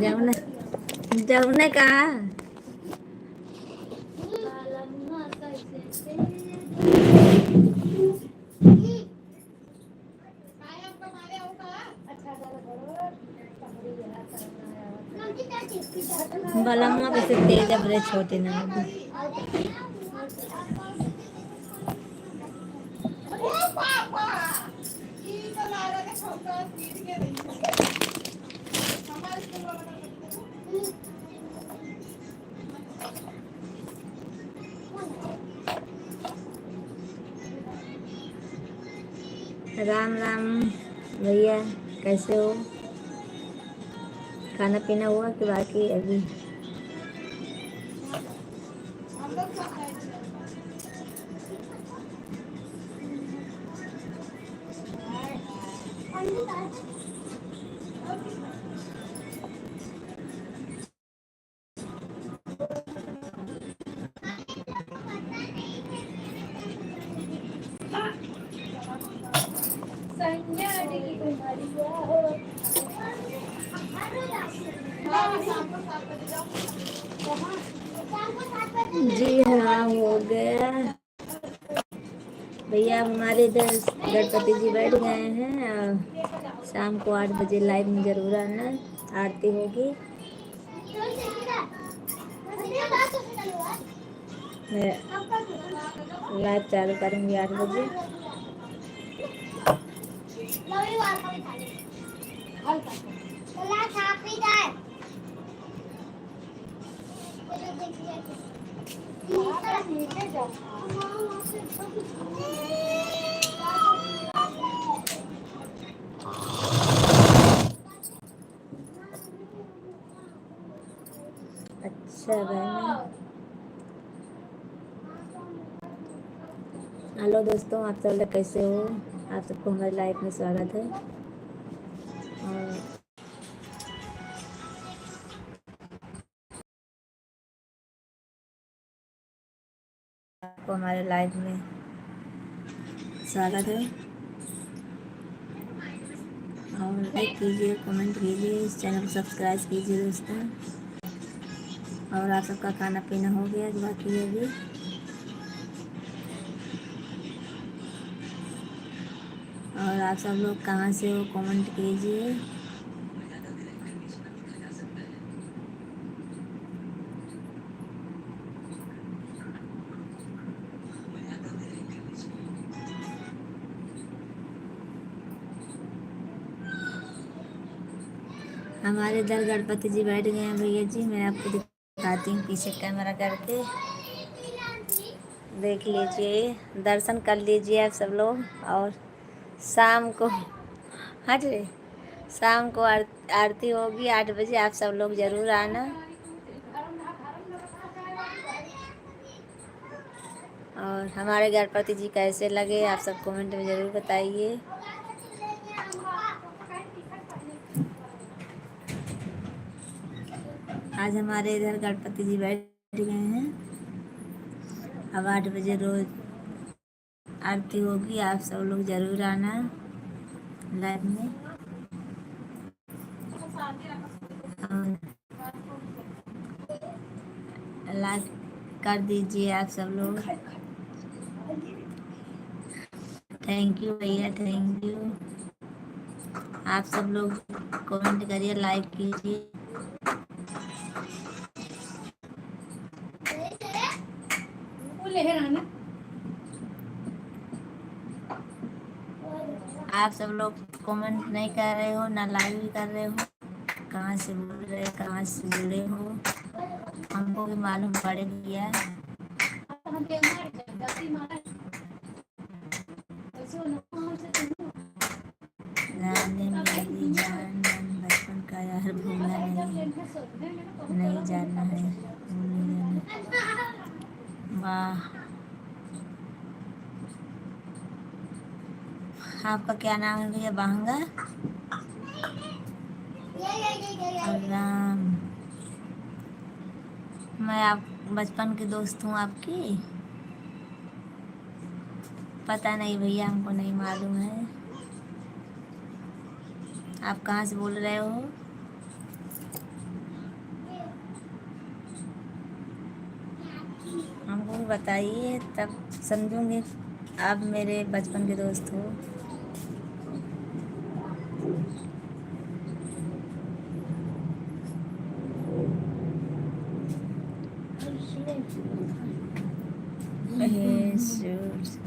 जमुना जमुना कहा बलम्मा वैसे तेज है, बड़े छोटे ना राम राम भैया, कैसे हो? खाना पीना हुआ कि बाकी अभी? जी हाँ, हो गया भैया। हमारे इधर गणपति जी बैठ गए हैं और शाम को 8 बजे लाइव में जरूर आना, आरती होगी। मैं लाइव चालू करूँगी 8 बजे। अच्छा बहन, हेलो दोस्तों, आप सब लोग कैसे हो? आप सबको हमारे लाइफ में स्वागत है। और आपको हमारे लाइफ में स्वागत है। और लाइक कीजिए, कमेंट कीजिए, इस चैनल को सब्सक्राइब कीजिए दोस्तों। और आप सबका खाना पीना हो गया कि बाकी है अभी? और आप सब लोग कहाँ से हो, कमेंट कीजिए। हमारे इधर गणपति जी बैठ गए हैं भैया जी। मैं आपको दिखाती हूँ पीछे कैमरा करके, देख लीजिए, दर्शन कर लीजिए आप सब लोग। और शाम को हट रे शाम को आरती होगी 8 बजे, आप सब लोग ज़रूर आना। और हमारे गणपति जी कैसे लगे आप सब कमेंट में ज़रूर बताइए। आज हमारे इधर गणपति जी बैठ गए हैं। अब 8 बजे रोज आरती होगी, आप सब लोग ज़रूर आना लाइव में। और लाइक कर दीजिए आप सब लोग। थैंक यू भैया, थैंक यू। आप सब लोग कमेंट करिए, लाइक कीजिए। आप सब लोग कमेंट नहीं कर रहे हो, ना लाइक भी कर रहे हो। कहाँ से बोल रहे, कहाँ से जुड़े हो, हमको भी मालूम पड़ गया। रानी मेरी जान, बचपन का यार भूलना नहीं जानना है, भूल नहीं जाना। वाह, आपका क्या नाम है भैया? बांगा राम। मैं आप बचपन की दोस्त हूँ आपकी। पता नहीं भैया, हमको नहीं मालूम है। आप कहाँ से बोल रहे हो? हमको भी बताइए, तब समझूंगी आप मेरे बचपन के दोस्त हो।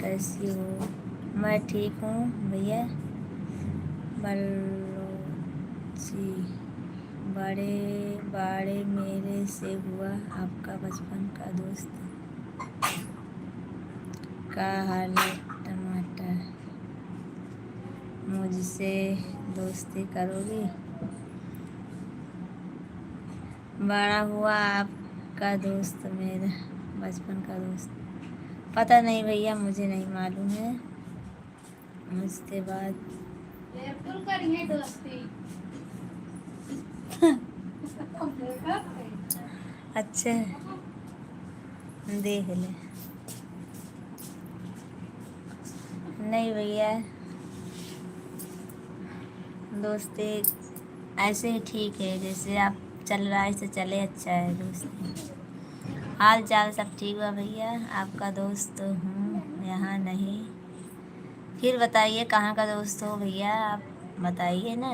कैसी हो? मैं ठीक हूँ भैया। बलोची बड़े बाड़े मेरे से हुआ आपका बचपन का दोस्त का हाल है टमाटर, मुझसे दोस्ती करोगी? बड़ा हुआ आपका दोस्त, मेरा बचपन का दोस्त। पता नहीं भैया, मुझे नहीं मालूम है। उसके बाद अच्छा, देख ले। नहीं भैया, दोस्ती ऐसे ही ठीक है, जैसे आप चल रहा है ऐसे चले, अच्छा है दोस्ती। हाल चाल सब ठीक है भैया, आपका दोस्त हूँ, यहाँ नहीं। फिर बताइए कहाँ का दोस्त हो भैया, आप बताइए ना।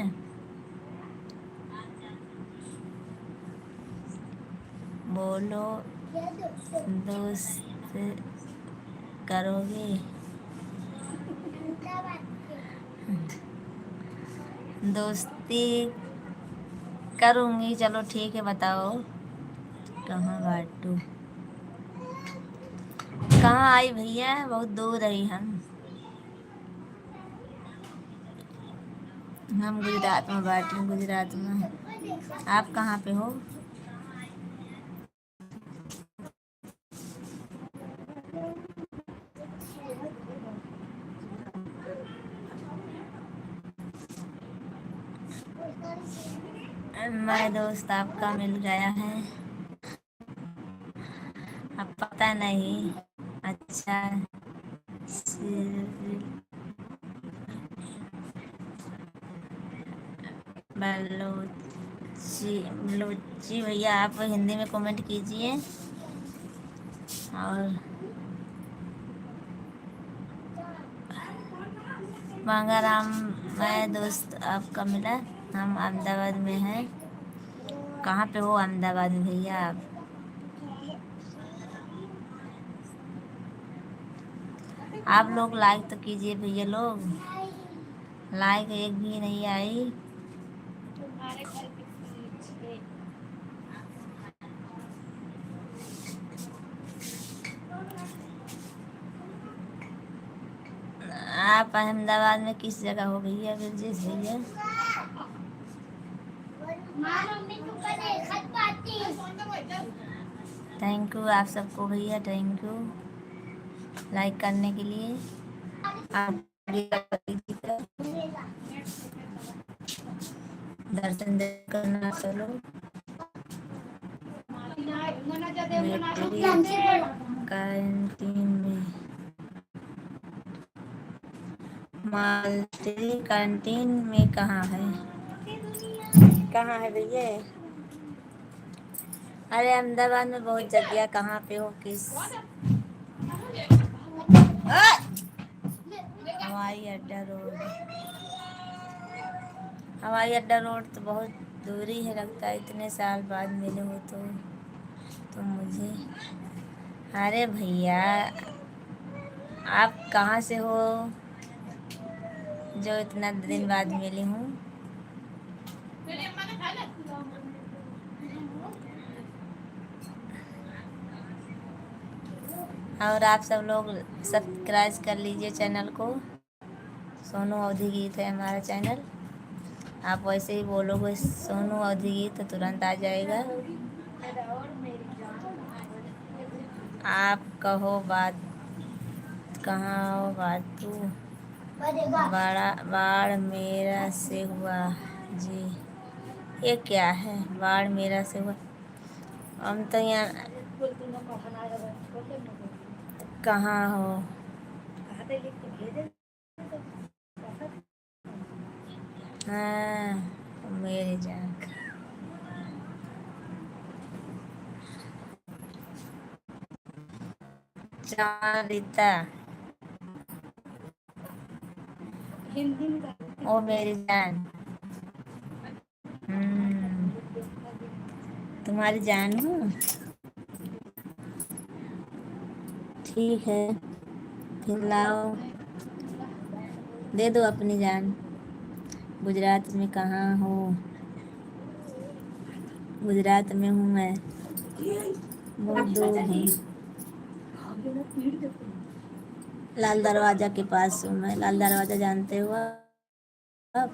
बोलो, दोस्त करोगे? दोस्ती करूँगी, चलो ठीक है, बताओ कहाँ बाटू? कहाँ आई भैया, बहुत दूर रही हम गुजरात में बाटी, गुजरात में। आप कहाँ पे हो? मैं दोस्त आपका मिल गया है, अब पता नहीं। अच्छा, बलोची बलोची भैया, आप हिंदी में कमेंट कीजिए। और मांगाराम, मैं दोस्त आपका मिला, हम अहमदाबाद में हैं। कहाँ पे हो अहमदाबाद में भैया आप? आप लोग लाइक तो कीजिए भैया, लोग लाइक एक भी नहीं आई। आप अहमदाबाद में किस जगह हो भैया, ब्रजेश भैया? थैंक यू आप सबको भैया, थैंक यू लाइक करने के लिए। आप दर्शन करना, चलो कैंटीन में, मालती कैंटीन में कहाँ है? कहाँ है भैया? अरे अहमदाबाद में बहुत जगह, कहाँ पे हो, किस? हवाई अड्डा रोड, हवाई अड्डा रोड तो बहुत दूरी है, लगता है इतने साल बाद मिले हो तो मुझे। अरे भैया, आप कहाँ से हो जो इतना दिन बाद मिली हूँ? और आप सब लोग सब्सक्राइब कर लीजिए चैनल को। सोनू अवधि गीत है हमारा चैनल। आप वैसे ही बोलोगे सोनू अवधि गीत तो तुरंत आ जाएगा। आप कहो बात, कहाँ हो बातू? बड़ा बाढ़ मेरा से हुआ जी, ये क्या है? बाढ़ मेरा से हुआ, हम तो यहाँ। कहाँ हो? हाँ मेरी जान। चारिता ओ मेरी जान। तुम्हारी जान हूँ। ठीक है फिर लाओ, दे दो अपनी जान। गुजरात में कहाँ हो? गुजरात में हूँ मैं, बहुत दूर हूँ। लाल दरवाजा के पास हूँ मैं। लाल दरवाजा जानते हो आप?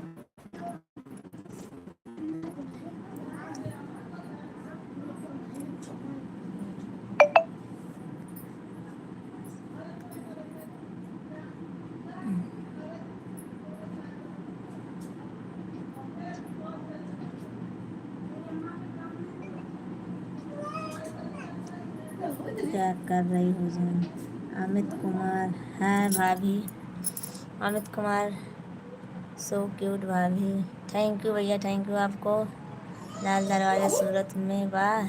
क्या कर रही हो जान? अमित कुमार है भाभी। अमित कुमार सो क्यूट भाभी। थैंक यू भैया, थैंक यू आपको। लाल दरवाजा सूरत में वाह,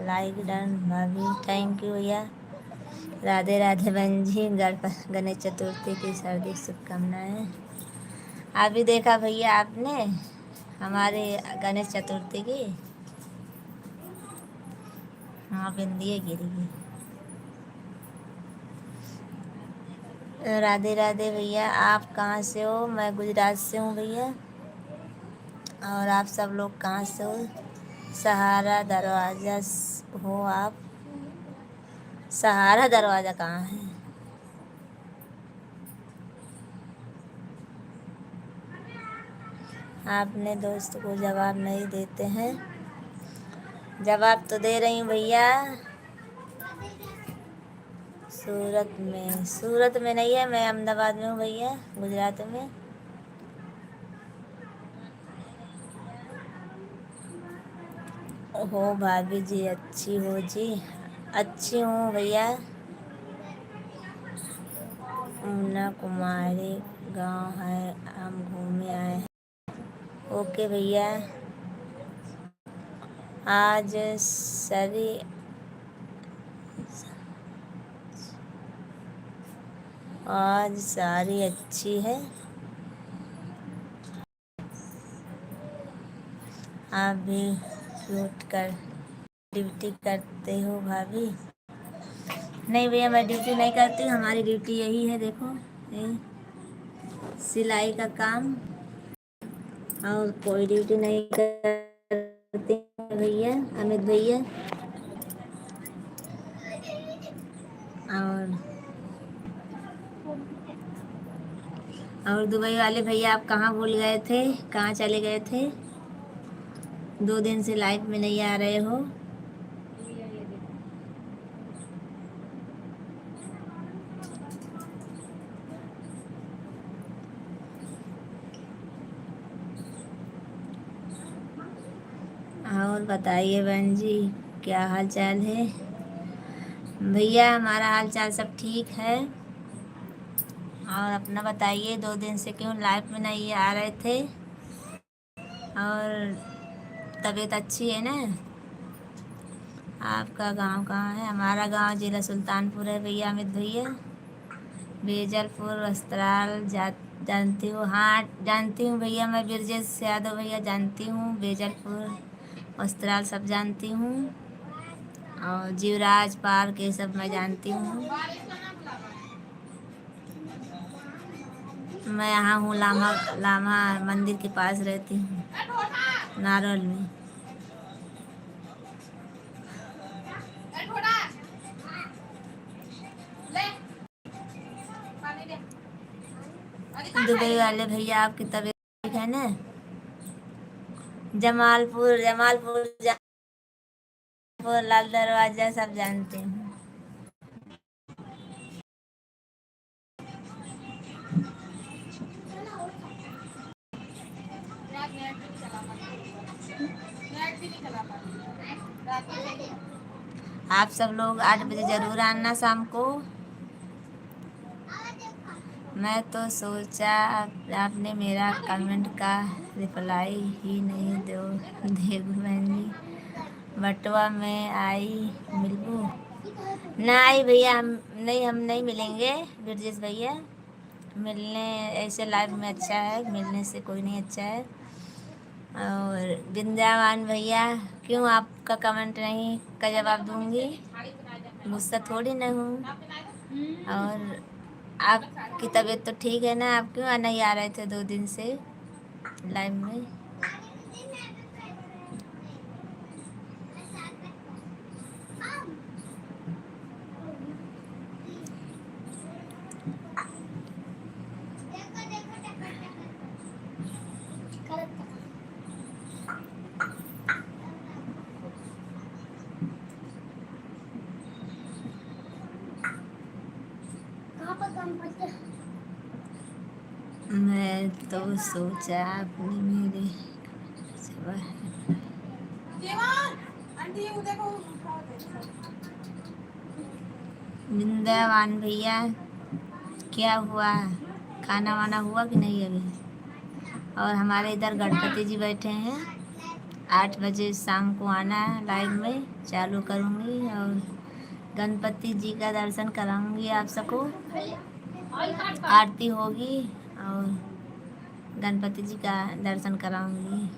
लाइक डन भाभी, थैंक यू भैया। राधे राधे बहन जी, गणेश चतुर्थी की हार्दिक शुभकामनाएं। अभी देखा भैया आपने हमारे गणेश चतुर्थी की? हाँ बिंदी गिर गई। राधे राधे भैया, आप कहाँ से हो? मैं गुजरात से हूँ भैया। और आप सब लोग कहाँ से हो? सहारा दरवाजा हो आप? सहारा दरवाजा कहाँ है? आपने दोस्त को जवाब नहीं देते हैं। जवाब तो दे रही हूँ भैया। सूरत में? सूरत में नहीं है, मैं अहमदाबाद में हूँ भैया, गुजरात में। हो भाभी जी, अच्छी हो जी? अच्छी हूँ भैया। मुन्ना कुमारी गांव है, हम घूमने आए हैं। ओके भैया। आज सरी आज सारी अच्छी है। आप भी क्यूट कर ड्यूटी करते हो भाभी? नहीं भैया, मैं ड्यूटी नहीं करती हूँ। हमारी ड्यूटी यही है, देखो यही सिलाई का काम। और कोई ड्यूटी नहीं करते भैया, अमित भैया। और दुबई वाले भैया, आप कहाँ भूल गए थे? कहाँ चले गए थे? 2 दिन से लाइव में नहीं आ रहे हो। और बताइए बहन जी, क्या हाल चाल है? भैया हमारा हाल चाल सब ठीक है। और अपना बताइए, 2 दिन से क्यों लाइव में नहीं आ रहे थे? और तबीयत अच्छी है ना? आपका गांव कहाँ है? हमारा गांव जिला सुल्तानपुर है भैया, अमित भैया। बेजलपुर वस्त्राल जानती हूँ? हाँ जानती हूँ भैया, मैं ब्रजेश यादव भैया जानती हूँ। बेजलपुर वस्त्राल सब जानती हूँ। और जीवराज पार्क ये सब मैं जानती हूँ। मैं यहाँ हूँ लामा लामा मंदिर के पास रहती हूँ, नारौल में। दुबई वाले भैया, आपकी तबीयत ठीक है ना? जमालपुर जमालपुर जमालपुर लाल दरवाजा सब जानते हैं। आप सब लोग 8 बजे जरूर आना शाम को। मैं तो सोचा आपने मेरा कमेंट का रिप्लाई ही नहीं देगू बहन जी। बटवा में आई मिलबू ना आई भैया, हम नहीं मिलेंगे बिरजेश भैया। मिलने ऐसे लाइव में अच्छा है, मिलने से कोई नहीं अच्छा है। और वृंदावन भैया, क्यों आपका कमेंट नहीं का जवाब दूंगी, गुस्सा थोड़ी न हूँ। और आपकी तबीयत तो ठीक है ना? आप क्यों नहीं आ रहे थे 2 दिन से लाइव में? मैं तो सोचा आपने मेरे वृंदावन भैया, क्या हुआ? खाना वाना हुआ कि नहीं अभी? और हमारे इधर गणपति जी बैठे हैं, 8 बजे शाम को आना है, लाइव में चालू करूँगी और गणपति जी का दर्शन कराऊंगी आप सबको। आरती होगी और गणपति जी का दर्शन कराऊंगी।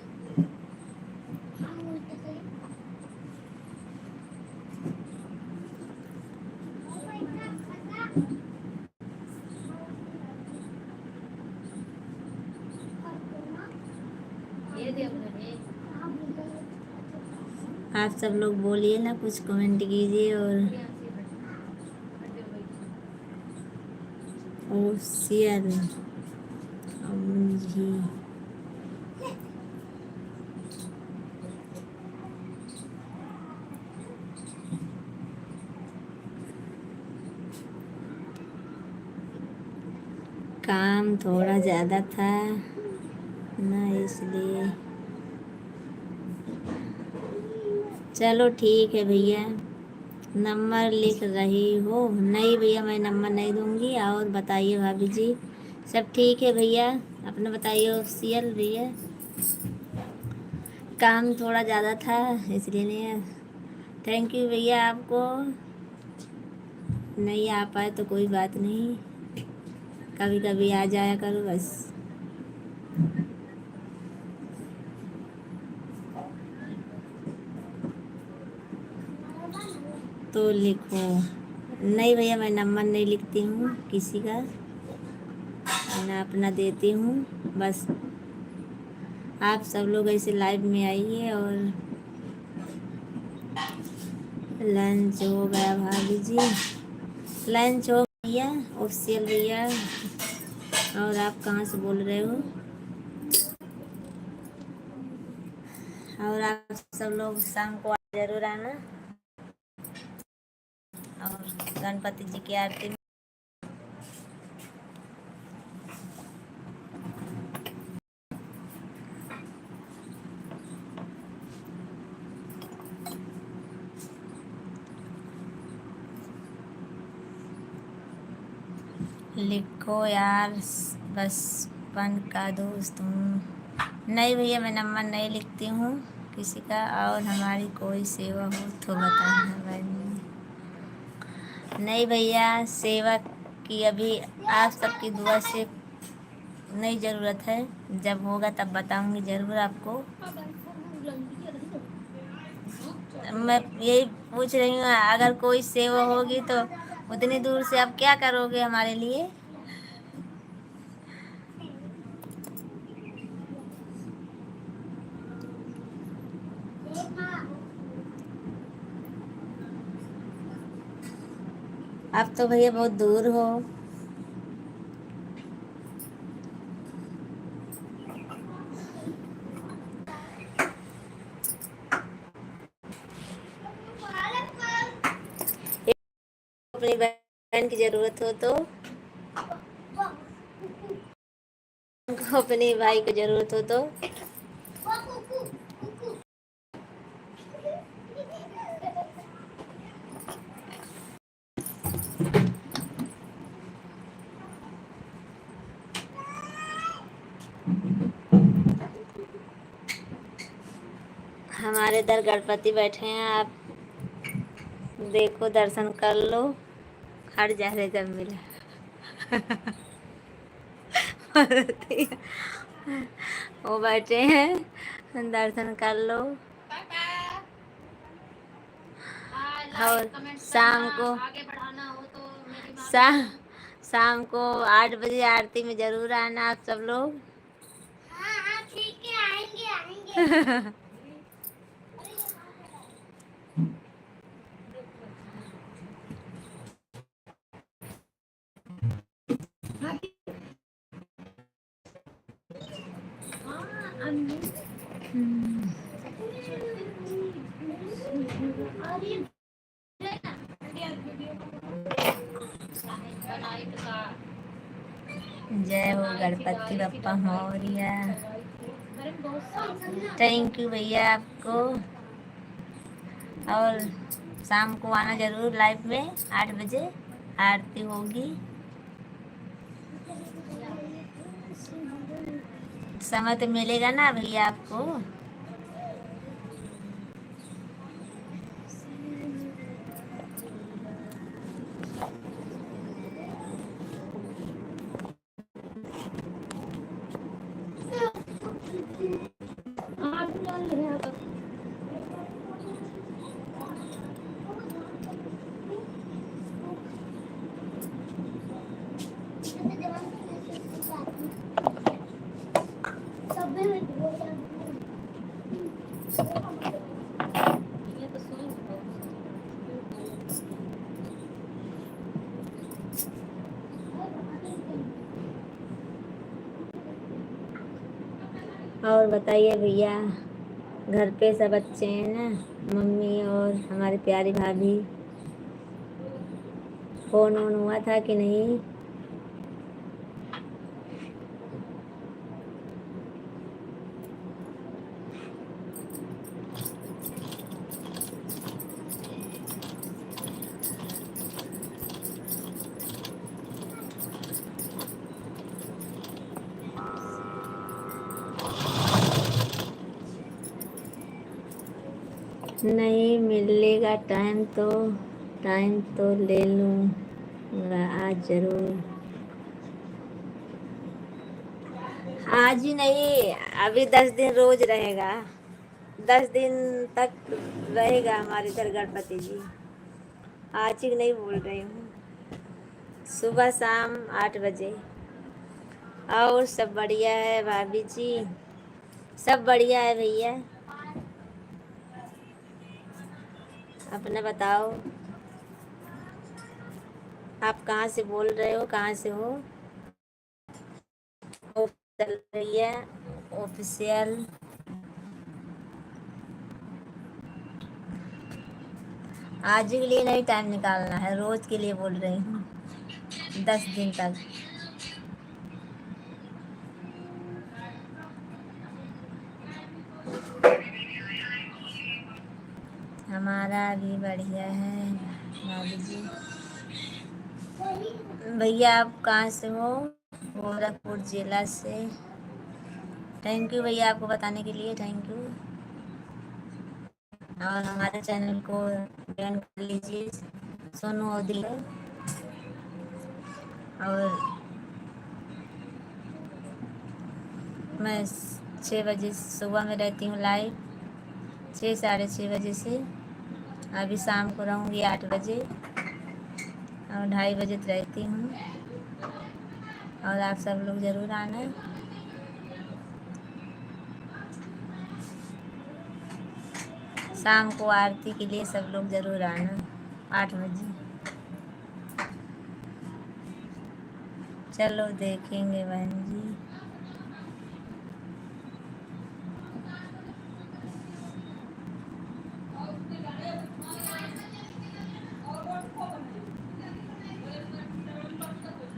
आप सब लोग बोलिए ना, कुछ कमेंट कीजिए। और ओशियल जी, काम थोड़ा ज़्यादा था ना, इसलिए। चलो ठीक है भैया, नंबर लिख रही हो? नहीं भैया, मैं नंबर नहीं दूंगी। और बताइए भाभी जी, सब ठीक है भैया? अपना बताइए ओशियल भैया। काम थोड़ा ज़्यादा था इसलिए नहीं। थैंक यू भैया, आपको नहीं आ पाए तो कोई बात नहीं, कभी कभी आ जाया करो बस। तो लिखो। नहीं भैया, मैं नंबर नहीं लिखती हूँ किसी का, मैं अपना देती हूँ बस। आप सब लोग ऐसे लाइव में आइए। और लंच हो गया भाभी जी? लंच हो गया ऑफिशियल भैया। और आप कहाँ से बोल रहे हो? और आप सब लोग शाम को जरूर आना और गणपति जी की आरती में। लिखो यार, बचपन का दोस्त हूँ। नहीं भैया, मैं नंबर नहीं लिखती हूँ किसी का। और हमारी कोई सेवा हो तो बताना भाई। नहीं भैया, सेवा की अभी आप सबकी दुआ से नहीं ज़रूरत है, जब होगा तब बताऊंगी ज़रूर आपको। मैं यही पूछ रही हूँ, अगर कोई सेवा होगी तो उतनी दूर से आप क्या करोगे हमारे लिए? आप तो भैया बहुत दूर हो। अपनी बहन की ज़रूरत हो तो, अपने भाई की ज़रूरत हो तो। हमारे इधर गणपति बैठे हैं, आप देखो, दर्शन कर लो। हट जा रे जब मिले। वो बैठे हैं, दर्शन कर लो। और शाम को शा, शाम को 8 बजे आरती में जरूर आना आप सब लोग। हाँ हाँ ठीक है, आएंगे आएंगे। जय हो गणपति बप्पा मौर्य। थैंक यू भैया आपको। और शाम को आना जरूर लाइव में 8 बजे आरती होगी। समय तो मिलेगा ना भैया आपको। और बताइए भैया, घर पे सब अच्छे हैं ना? मम्मी और हमारी प्यारी भाभी। फोन ऑन हुआ था कि नहीं? नहीं मिलेगा टाइम तो ले लूँगा आज जरूर। आज ही नहीं, अभी 10 दिन रोज रहेगा। 10 दिन तक रहेगा हमारे इधर गणपति जी। आज ही नहीं बोल रही हूँ, सुबह शाम 8 बजे। और सब बढ़िया है भाभी जी, सब बढ़िया है भैया। अपना बताओ, आप कहाँ से बोल रहे हो, कहाँ से हो? चल रही है ऑफिशियल। आज के लिए नहीं टाइम निकालना है, रोज के लिए बोल रही हूँ, 10 दिन तक। हमारा भी बढ़िया है भाभी जी। भैया आप कहाँ से हो? गोरखपुर जिला से। थैंक यू भैया, आपको बताने के लिए थैंक यू। और हमारे चैनल को ज्वाइन कर लीजिए, सोनू ओदी है। और मैं 6 बजे सुबह में रहती हूँ लाइव, 6 साढ़े 6 बजे से। अभी शाम को रहूँगी 8 बजे और 2:30 बजे रहती हूँ। और आप सब लोग ज़रूर आना। शाम को आरती के लिए सब लोग ज़रूर आना 8 बजे। चलो देखेंगे बहन जी।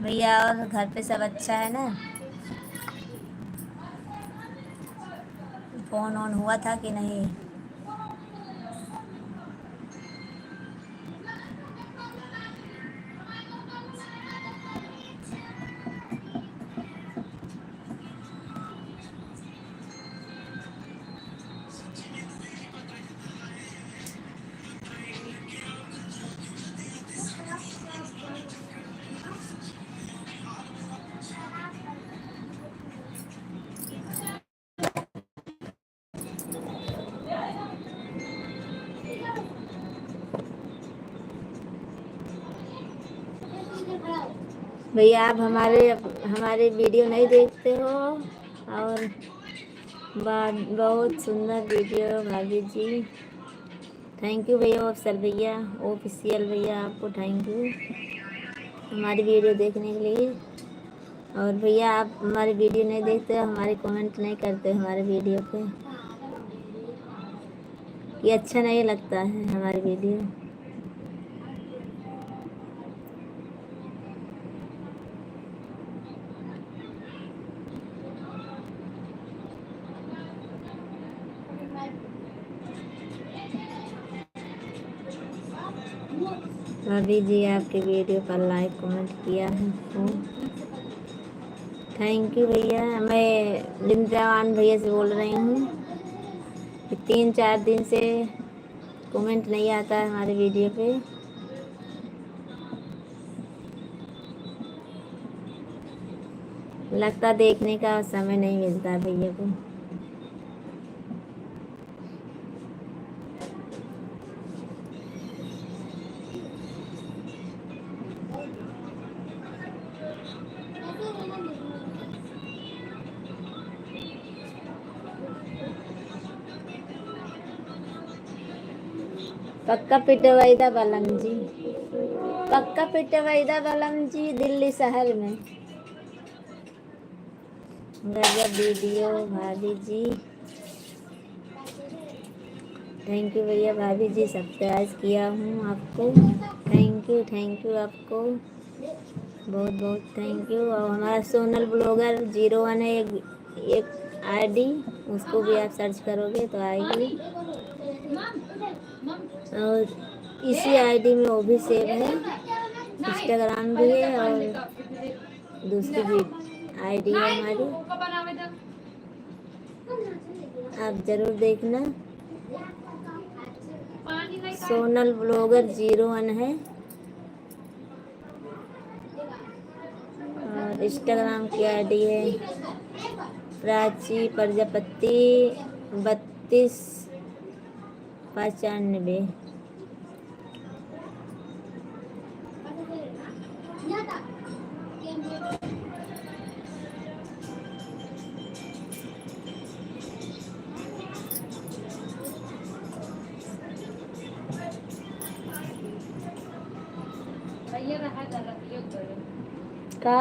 भैया और घर पे सब अच्छा है ना? फोन ऑन हुआ था कि नहीं? भैया आप हमारे वीडियो नहीं देखते हो, और बहुत सुंदर वीडियो भाभी जी। थैंक यू भैया, अफसर भैया, ऑफिशियल भैया, आपको थैंक यू हमारी वीडियो देखने के लिए। और भैया आप हमारी वीडियो नहीं देखते हो, हमारे कमेंट नहीं करते हमारे वीडियो पे, ये अच्छा नहीं लगता है हमारी वीडियो। भाभी जी आपके वीडियो पर लाइक कमेंट किया है तो थैंक यू भैया। मैं बिंद्रावान भैया से बोल रही हूँ कि 3-4 दिन से कमेंट नहीं आता है हमारे वीडियो पे। लगता देखने का समय नहीं मिलता भैया को। पक्का पिटवाईदा बलम जी, पक्का पिटवाईदा बलम जी, दिल्ली शहर में। गजब वीडियो भाभी जी, थैंक यू भैया। भाभी जी सब्सक्राइब किया हूँ आपको, थैंक यू आपको बहुत बहुत थैंक यू। और हमारा सोनल ब्लॉगर 01 है एक आईडी, उसको भी आप सर्च करोगे तो आएगी। और इसी आईडी में वो भी सेव है, इंस्टाग्राम भी है और दूसरी भी आईडी है हमारी, आप जरूर देखना। सोनल ब्लॉगर 01 है और इंस्टाग्राम की आईडी है प्राची प्रजापति 3295। का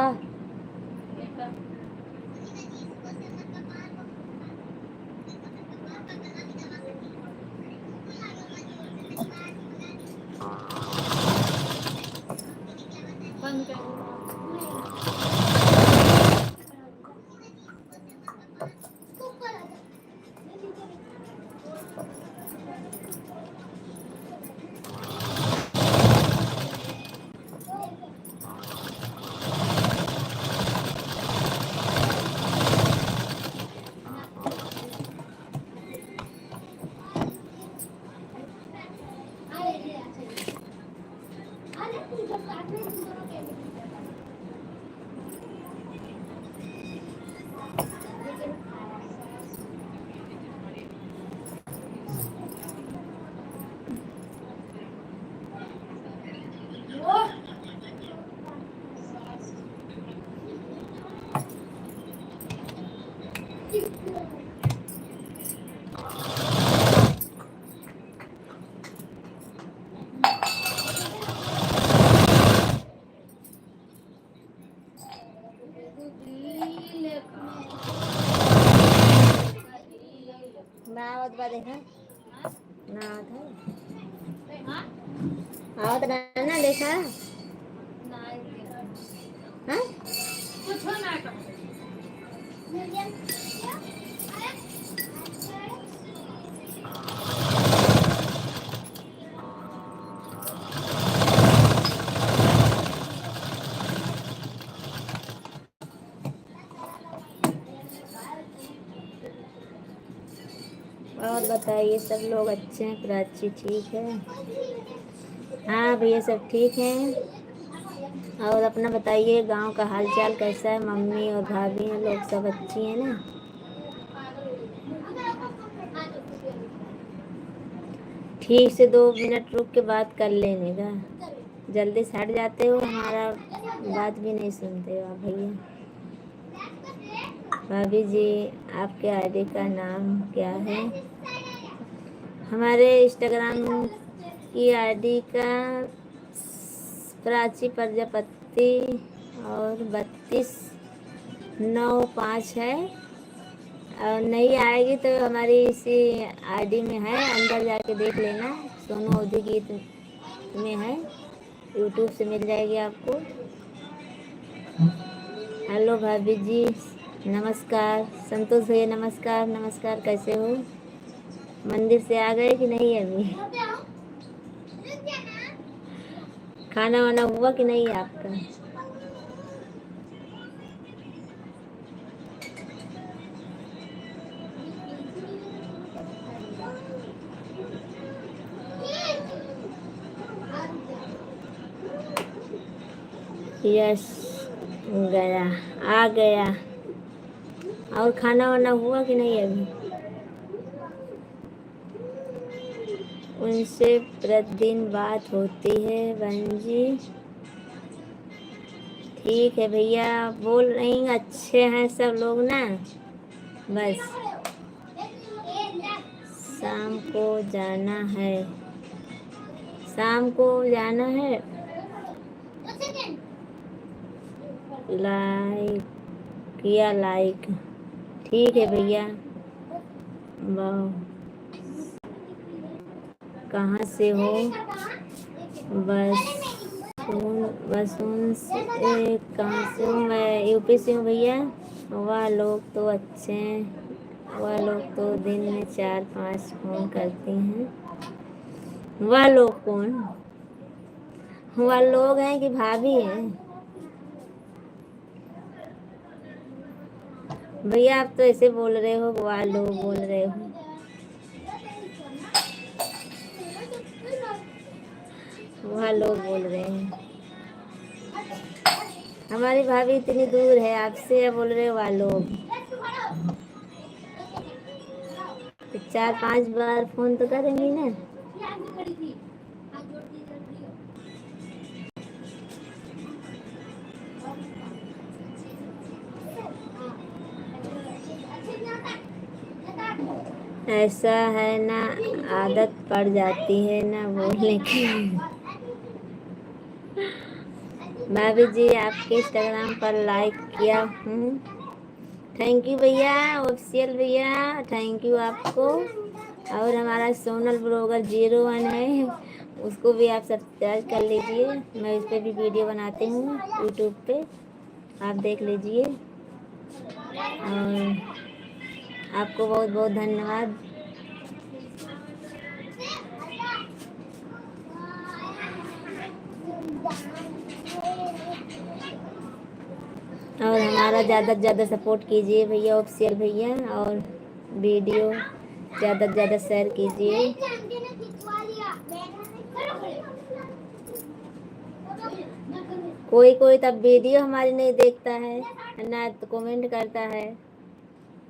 नावत बा देखा नावत है, आवत ना देखा हाँ कुछ ना कर। और बताइए सब लोग अच्छे हैं? प्राची ठीक है? हाँ भैया सब ठीक हैं। और अपना बताइए गांव का हाल चाल कैसा है? मम्मी और भाभी हैं लोग सब अच्छी हैं ना? ठीक से 2 मिनट रुक के बात कर लेने का। जल्दी से हट जाते हो, हमारा बात भी नहीं सुनते हो आप भैया। भाभी जी आपके आईडी का नाम क्या है? हमारे इंस्टाग्राम की आईडी का प्राची प्रजापति और 3295 है। और नहीं आएगी तो हमारी इसी आईडी में है, अंदर जाके देख लेना। सोनू अवधी गीत में है, यूट्यूब से मिल जाएगी आपको। हेलो भाभी जी नमस्कार। संतोष भैया नमस्कार। नमस्कार, कैसे हो? मंदिर से आ गए कि नहीं अभी? खाना वाना हुआ कि नहीं आपका? यस गया, आ गया। और खाना वाना हुआ कि नहीं अभी? उनसे प्रतिदिन बात होती है बहन जी। ठीक है भैया, बोल रही अच्छे हैं सब लोग ना। बस शाम को जाना है, शाम को जाना है। लाइक किया, लाइक। ठीक है भैया। वाह, कहाँ से हो? बस बसून से। कहाँ से हूँ? मैं यूपी से हूँ भैया। वह लोग तो अच्छे हैं, वह लोग तो दिन में 4-5 फोन करती हैं। वह लोग कौन? वह लोग हैं कि भाभी हैं? भैया आप तो ऐसे बोल रहे हो, वह लोग बोल रहे हो। वह लोग बोल रहे हैं। हमारी भाभी इतनी दूर है आपसे, बोल रहे हो वह लोग। तो 4-5 बार फोन तो करेंगी ना। ऐसा है ना, आदत पड़ जाती है ना बोलने की। भाभी जी आपके इंस्टाग्राम पर लाइक किया हूँ। थैंक यू भैया, ऑफिशियल भैया, थैंक यू आपको। और हमारा सोनल ब्लॉगर 01 है, उसको भी आप सब्सक्राइब कर लीजिए। मैं उस पर भी वीडियो बनाती हूँ यूट्यूब पे, आप देख लीजिए। और आपको बहुत बहुत धन्यवाद। और हमारा ज़्यादा से ज़्यादा सपोर्ट कीजिए भैया, ऑफिशियल भैया। और वीडियो ज़्यादा से ज़्यादा शेयर कीजिए। कोई कोई तब वीडियो हमारी नहीं देखता है ना, तो कमेंट करता है।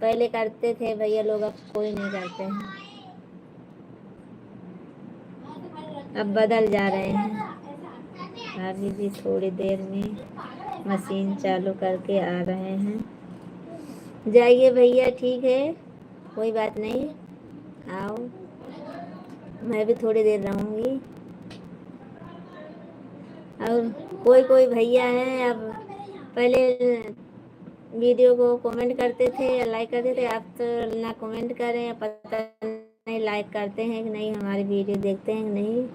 पहले करते थे भैया लोग, अब कोई नहीं करते हैं, अब बदल जा रहे हैं। भाभी जी थोड़ी देर में मशीन चालू करके आ रहे हैं। जाइए भैया, ठीक है, कोई बात नहीं, आओ, मैं भी थोड़ी देर रहूँगी। और कोई कोई भैया हैं, अब पहले वीडियो को कमेंट करते थे या लाइक करते थे, अब तो ना कमेंट करें, पता नहीं लाइक करते हैं कि नहीं, हमारी वीडियो देखते हैं कि नहीं।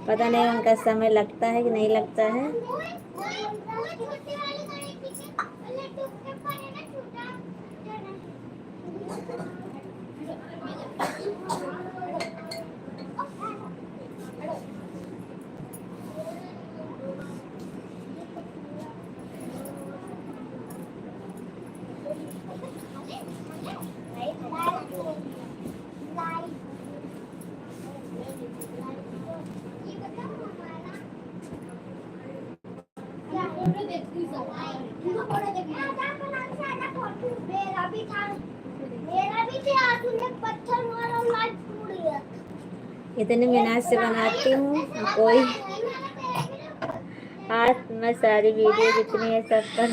पता नहीं उनका समय लगता है कि नहीं लगता है। इतनी मेहनत से बनाती हूँ कोई आज मैं सारी वीडियो जितनी है सब पर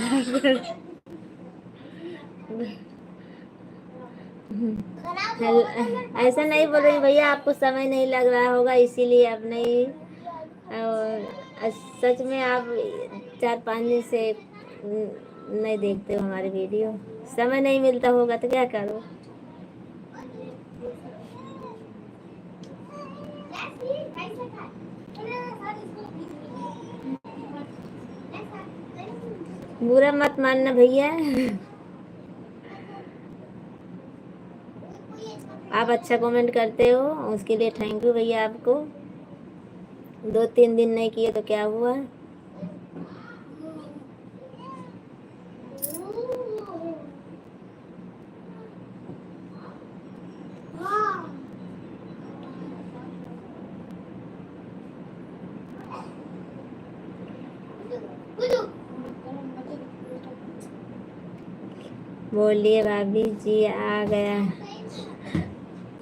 ऐसा नहीं बोल रही भैया, आपको समय नहीं लग रहा होगा इसीलिए आप नहीं। सच में आप 4-5 दिन से नहीं देखते हो हमारी वीडियो, समय नहीं मिलता होगा तो क्या करो। बुरा मत मानना भैया। आप अच्छा कमेंट करते हो उसके लिए थैंक यू भैया आपको। 2-3 दिन नहीं किए तो क्या हुआ। बोलिए भाभी जी आ गया।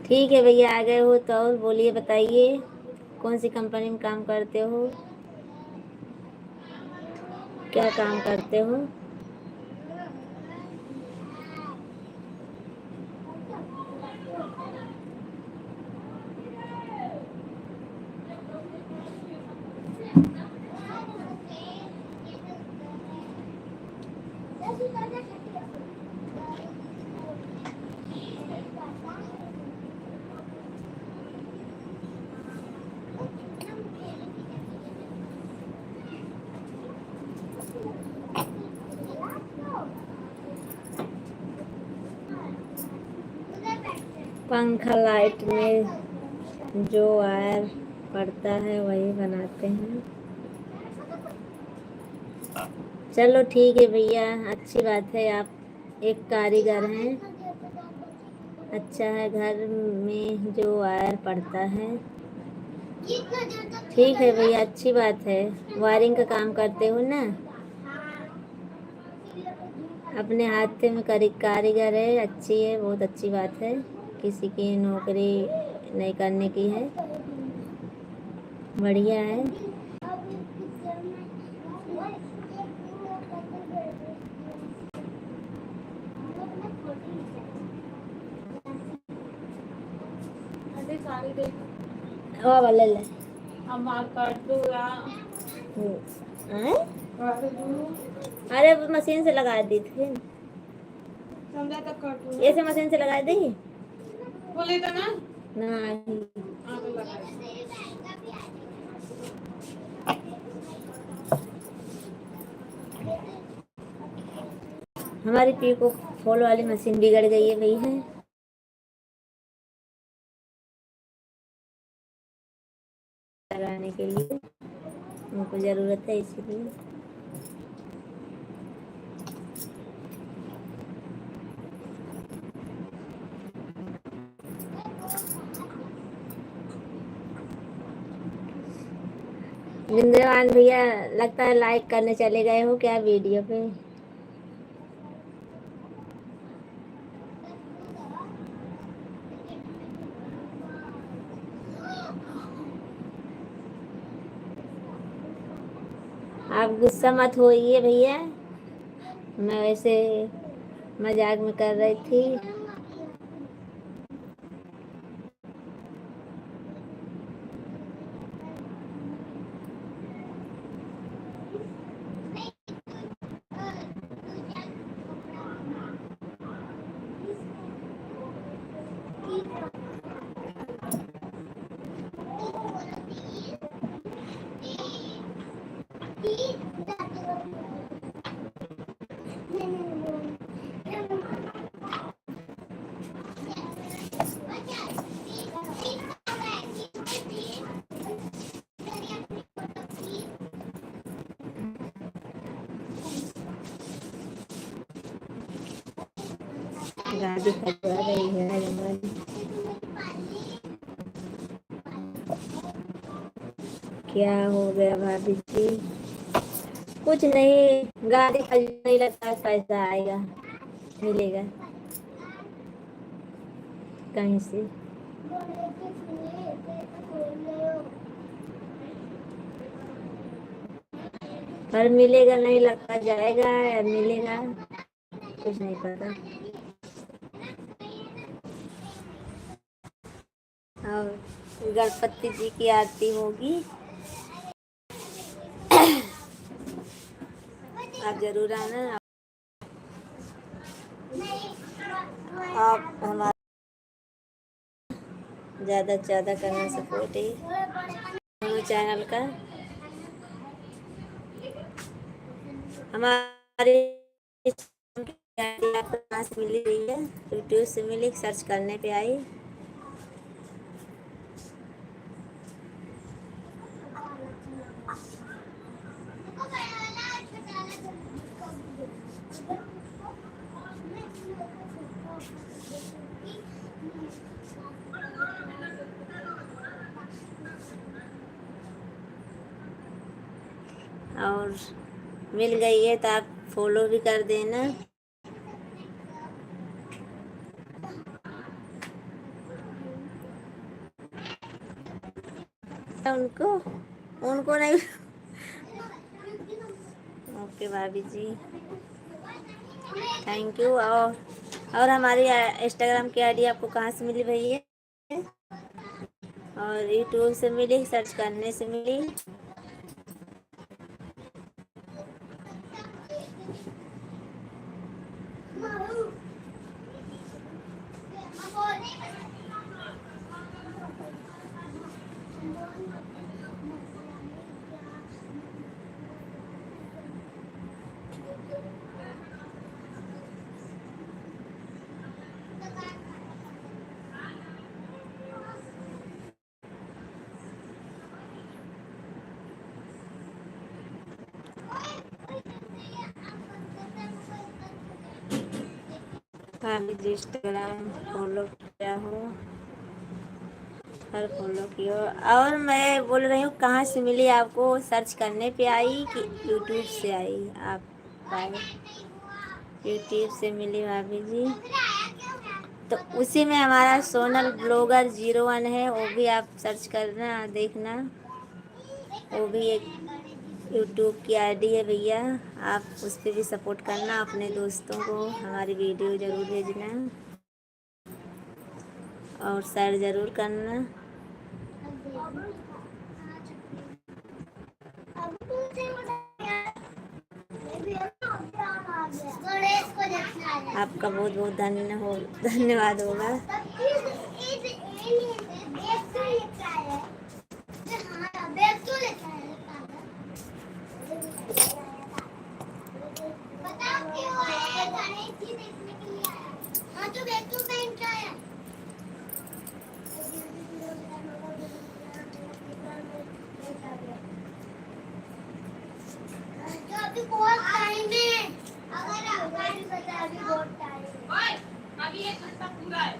ठीक है भैया आ गए हो तो और बोलिए, बताइए कौन सी कंपनी में काम करते हो, क्या काम करते हो। पंखा लाइट में जो वायर पड़ता है वही बनाते हैं। चलो ठीक है भैया, अच्छी बात है आप एक कारीगर हैं। अच्छा है, घर में जो वायर पड़ता है। ठीक है भैया, अच्छी बात है, वायरिंग का काम करते हो ना, अपने हाथ में कारीगर है, अच्छी है, बहुत अच्छी बात है। किसी की नौकरी नहीं करने की है, बढ़िया है। हाँ ले ले अरे मशीन से लगा दी थी, ऐसे मशीन से लगा दी बोले तो ना नहीं। हमारी पीको फॉल वाली मशीन बिगड़ गई है भैया, लगाने के लिए उनको ज़रूरत है इसीलिए। जिंद्रवान भैया लगता है लाइक करने चले गए हो क्या वीडियो पे। आप गुस्सा मत होइए भैया, मैं वैसे मजाक में कर रही थी। गाड़ी खजवा रही है हमारी। क्या हो गया भाभी जी। कुछ नहीं, गाड़ी खरीदने नहीं लगता पैसा आएगा मिलेगा। कहीं से। पर मिलेगा नहीं लगता, जाएगा या मिलेगा कुछ नहीं पता। और गणपति जी की आरती होगी, आप जरूर आना। आप हमारा ज़्यादा से ज़्यादा करना सपोर्ट ही चैनल का। हमारे आपको कहाँ से मिली रही है? यूट्यूब से मिली, सर्च करने पे आई। और मिल गई है तो आप फॉलो भी कर देना। उनको उनको नहीं। ओके भाभी जी, थैंक यू। और हमारी इंस्टाग्राम की आईडी आपको कहाँ से मिली भैया? और यूट्यूब से मिली, सर्च करने से मिली। भाभी जी इंस्टाग्राम फॉलो किया हो, हर फॉलो किया। और मैं बोल रही हूँ कहाँ से मिली आपको? सर्च करने पे आई कि यूट्यूब से आई? आप पाए यूट्यूब से मिली भाभी जी। तो उसी में हमारा सोनल ब्लॉगर 01 है, वो भी आप सर्च करना, देखना। वो भी एक यूट्यूब की आईडी है भैया, आप उस पर भी सपोर्ट करना। अपने दोस्तों को हमारी वीडियो ज़रूर भेजना और शेयर ज़रूर करना। आपका बहुत बहुत धन्यवाद होगा। अभी बहुत टाइम है, अभी बहुत टाइम है, अभी 1 घंटा पूरा है।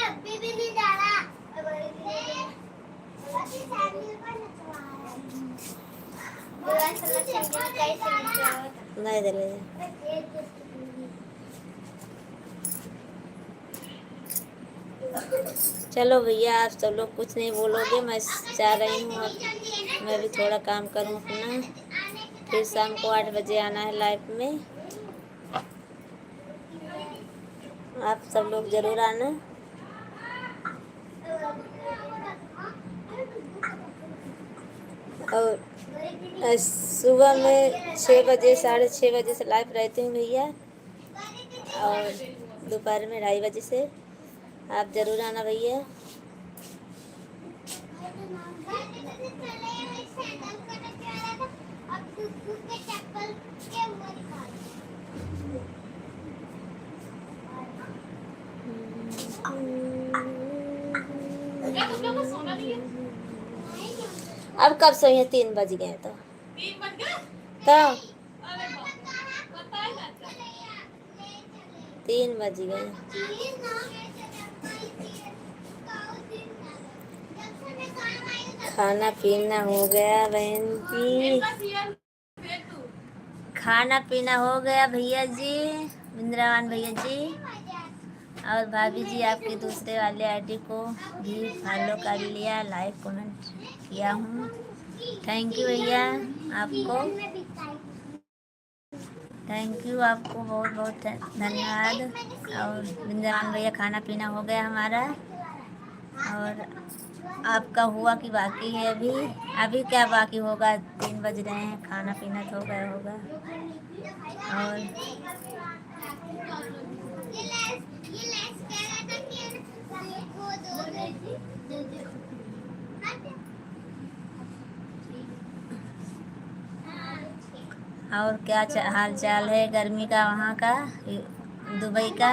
अभी भी नहीं जा रहा। नहीं दे रहे। चलो भैया, आप सब लोग कुछ नहीं बोलोगे, मैं चाह रही हूँ अब मैं भी थोड़ा काम करूँ अपना। फिर शाम को 8 बजे आना है लाइव में। आप सब लोग ज़रूर आना। और सुबह में 6 बजे 6:30 बजे से लाइव रहते हैं भैया, और दोपहर में 2:30 बजे से। आप ज़रूर आना भैया। अब कब सोई है? 3 बज गए तो 3 बज गए। खाना पीना हो गया बहन जी, खाना पीना हो गया भैया जी, वृंदावन भैया जी। और भाभी जी आपके दूसरे वाले आईडी को भी फॉलो कर लिया, लाइक कमेंट किया हूँ। थैंक यू भैया आपको, थैंक यू आपको बहुत बहुत धन्यवाद। और वृंदावन भैया खाना पीना हो गया हमारा, और आपका हुआ कि बाकी है अभी? अभी क्या बाकी होगा, 3 बज रहे हैं, खाना पीना तो हो गया होगा। और और क्या हाल चाल है गर्मी का वहाँ का, दुबई का?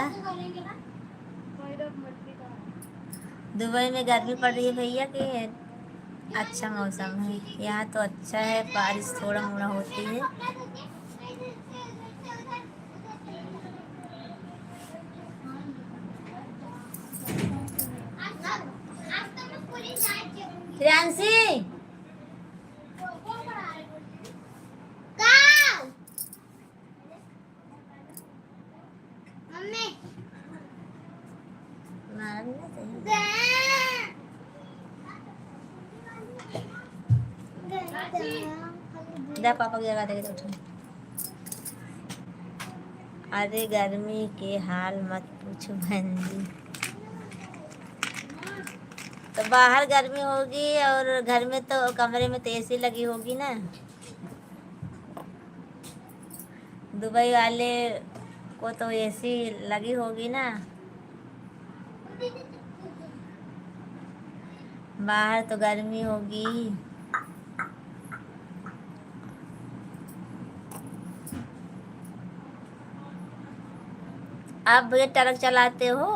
दुबई में गर्मी पड़ रही है भैया कि अच्छा मौसम है? यहाँ तो अच्छा है, बारिश थोड़ा मोड़ा होती है। प्रियांशी पापा की जगह देखे तो। अरे गर्मी के हाल मत पूछो बहन जी, तो बाहर गर्मी होगी और घर में तो कमरे में तो एसी लगी होगी ना। दुबई वाले को तो एसी लगी होगी ना। बाहर तो गर्मी होगी। आप भैया ट्रक चलाते हो?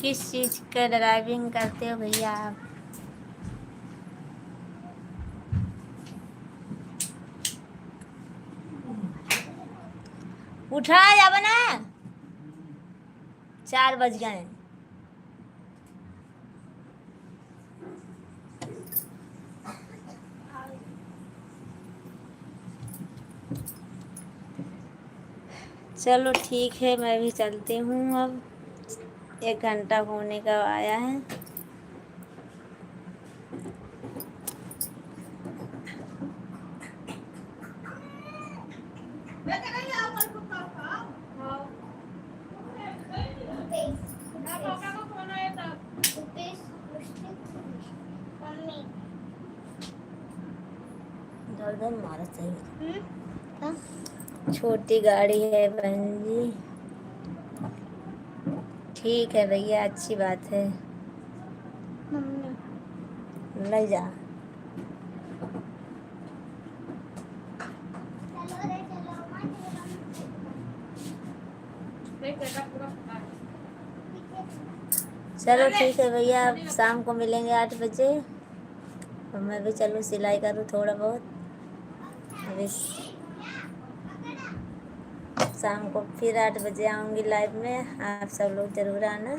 किस चीज का ड्राइविंग करते हो भैया आप? उठा जाब ना, 4 बज गए। चलो ठीक है, मैं भी चलती हूँ अब, 1 घंटा होने का आया है। मारा सही, छोटी गाड़ी है बहन जी। ठीक है भैया, अच्छी बात है, ले जा। चलो ठीक है भैया, अब शाम को मिलेंगे 8 बजे, और मैं भी चलूँ सिलाई करूँ थोड़ा बहुत। अभी शाम को फिर 8 बजे आऊँगी लाइव में, आप सब लोग ज़रूर आना।